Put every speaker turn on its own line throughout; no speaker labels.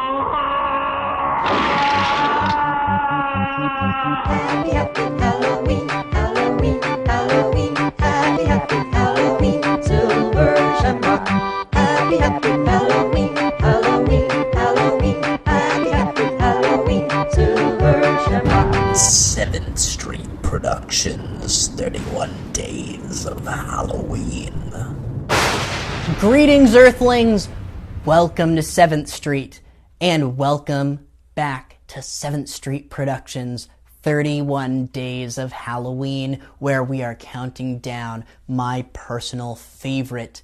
Happy, happy Halloween, Halloween, Halloween. Happy, happy Halloween, Silver Shamrock. Happy, happy Halloween, Halloween, Halloween. Happy, happy Halloween, Silver Shamrock.
7th Street Productions, 31 Days of Halloween.
Greetings, Earthlings! Welcome to 7th Street, and welcome back to 7th Street Productions, 31 Days of Halloween, where we are counting down my personal favorite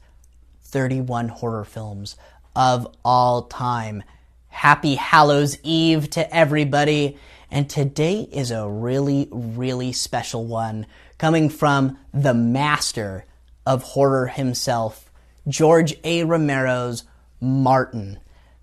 31 horror films of all time. Happy Hallowseve to everybody, and today is a really, really special one, coming from the master of horror himself, George A. Romero's Martin.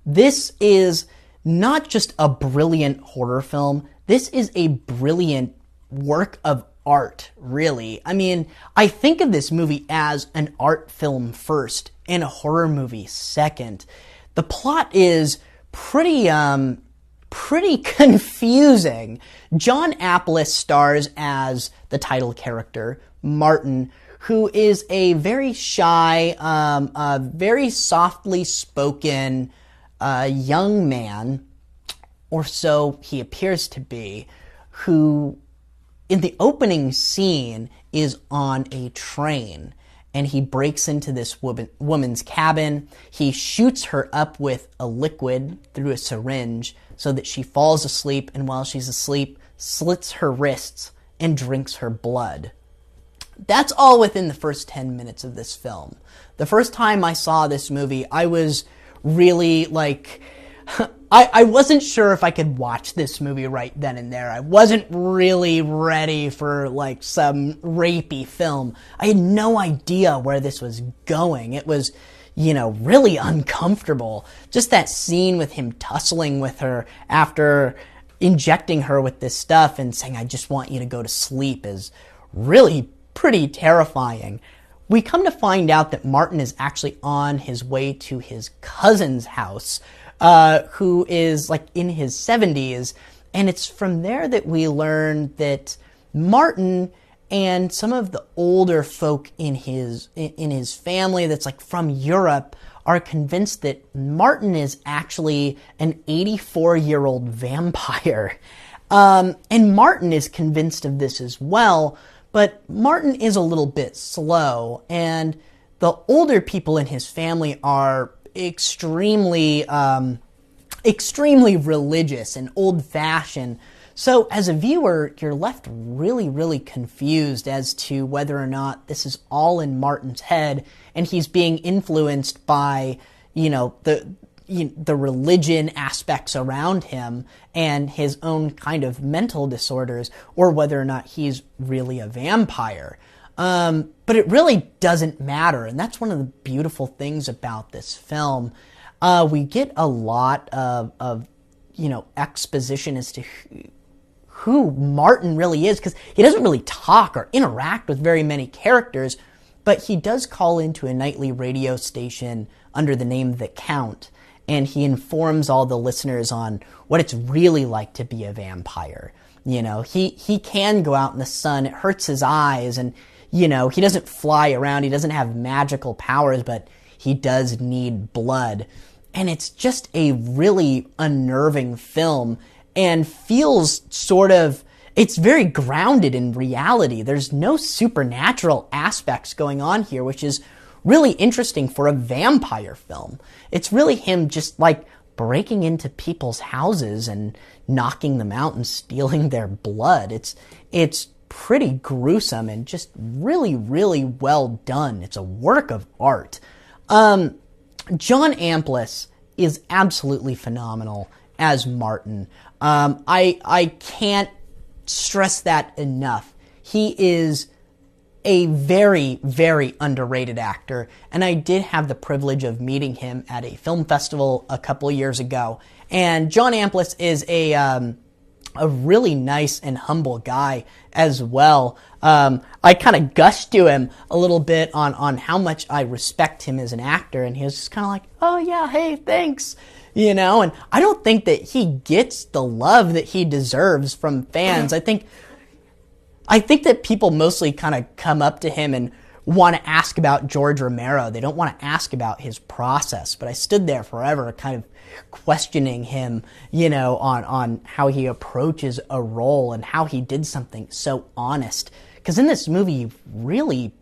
This is not just a brilliant horror film, this is a brilliant work of art, really. I mean, I think of this movie as an art film first and a horror movie second. The plot is pretty confusing. John Amplas stars as the title character, Martin, who is a very shy, very softly spoken young man, or so he appears to be, who in the opening scene is on a train, and he breaks into this woman's cabin. He shoots her up with a liquid through a syringe so that she falls asleep, and while she's asleep, slits her wrists and drinks her blood. That's all within the first 10 minutes of this film. The first time I saw this movie, I was really I wasn't sure if I could watch this movie right then and there. I wasn't really ready for some rapey film. I had no idea where this was going. It was, really uncomfortable. Just that scene with him tussling with her after injecting her with this stuff and saying, "I just want you to go to sleep," is really pretty terrifying. We come to find out that Martin is actually on his way to his cousin's house, who is in his 70s, and it's from there that we learn that Martin and some of the older folk in his family that's from Europe are convinced that Martin is actually an 84-year-old vampire. And Martin is convinced of this as well, but Martin is a little bit slow, and the older people in his family are extremely religious and old-fashioned. So as a viewer, you're left really, really confused as to whether or not this is all in Martin's head and he's being influenced by, the religion aspects around him and his own kind of mental disorders, or whether or not he's really a vampire. But it really doesn't matter, and that's one of the beautiful things about this film. We get a lot of exposition as to who Martin really is, because he doesn't really talk or interact with very many characters, but he does call into a nightly radio station under the name The Count, and he informs all the listeners on what it's really like to be a vampire. He can go out in the sun, it hurts his eyes, and he doesn't fly around, he doesn't have magical powers, but he does need blood. And it's just a really unnerving film and feels it's very grounded in reality. There's no supernatural aspects going on here, which is really interesting for a vampire film. It's really him just breaking into people's houses and knocking them out and stealing their blood. It's pretty gruesome and just really, really well done. It's a work of art. John Amplas is absolutely phenomenal as Martin. I can't stress that enough. He is a very, very underrated actor, and I did have the privilege of meeting him at a film festival a couple years ago. And John Amplas is a really nice and humble guy as well. I kind of gushed to him a little bit on how much I respect him as an actor, and he was just kind of like, oh yeah, hey, thanks. You know, and I don't think that he gets the love that he deserves from fans. I think that people mostly kind of come up to him and want to ask about George Romero. They don't want to ask about his process. But I stood there forever kind of questioning him, you know, on how he approaches a role and how he did something so honest. Because in this movie, you really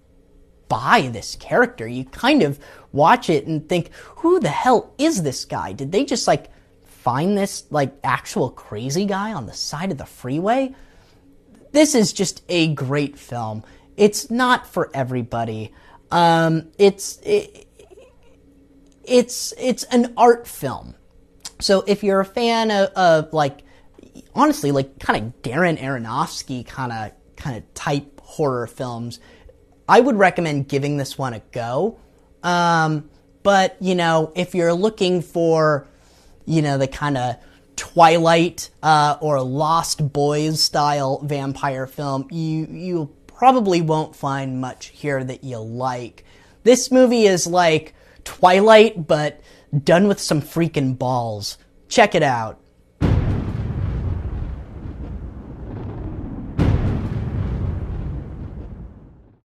buy this character. You kind of watch it and think, who the hell is this guy? Did they just, like, find this, like, actual crazy guy on the side of the freeway? This is just a great film. It's not for everybody. It's an art film. So if you're a fan of like, honestly, like kind of Darren Aronofsky kind of type horror films, I would recommend giving this one a go. But you know, if you're looking for, you know, the kind of Twilight or Lost Boys style vampire film, you probably won't find much here that you like. This movie is like Twilight, but done with some freaking balls. Check it out.